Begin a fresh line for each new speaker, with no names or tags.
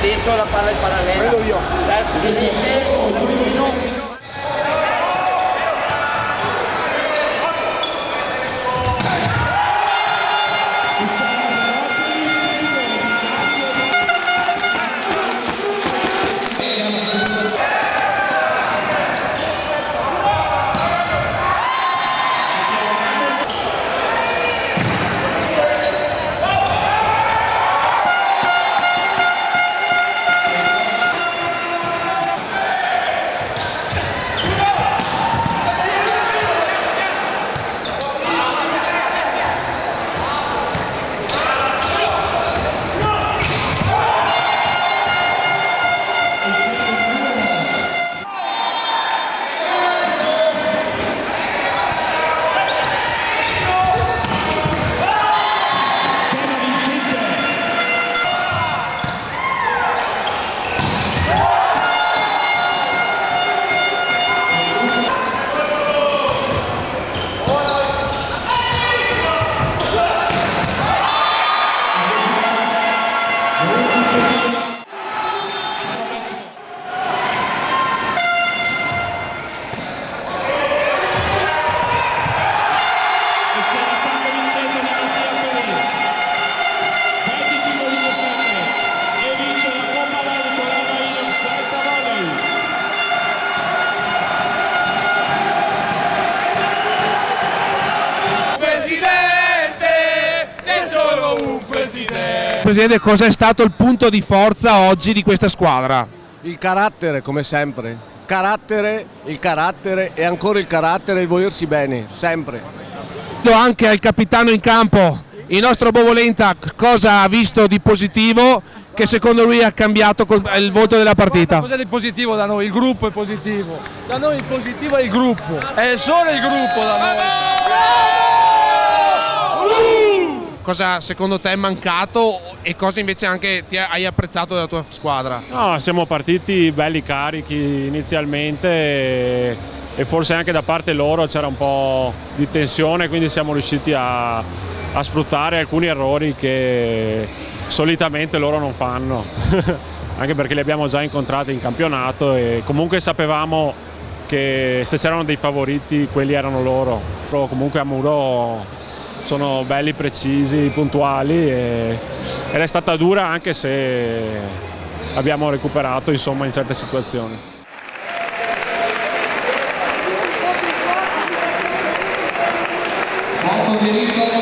dentro la palla in parallela.
Vedo io.
Presidente, cosa è stato il punto di forza oggi di questa squadra?
Il carattere, come sempre. Il carattere e ancora il carattere e il volersi bene, sempre.
Anche al capitano in campo, il nostro Bovolenta, cosa ha visto di positivo che secondo lui ha cambiato il volto della partita?
Cosa di positivo da noi? Il gruppo è positivo. Da noi il positivo è il gruppo. È solo il gruppo da noi.
Cosa secondo te è mancato e cosa invece anche hai apprezzato della tua squadra?
No, siamo partiti belli carichi inizialmente e forse anche da parte loro c'era un po' di tensione, quindi siamo riusciti a sfruttare alcuni errori che solitamente loro non fanno, anche perché li abbiamo già incontrati in campionato e comunque sapevamo che se c'erano dei favoriti quelli erano loro. Però comunque a Muro sono belli, precisi, puntuali ed è stata dura anche se abbiamo recuperato insomma in certe situazioni.
Foto di Nicola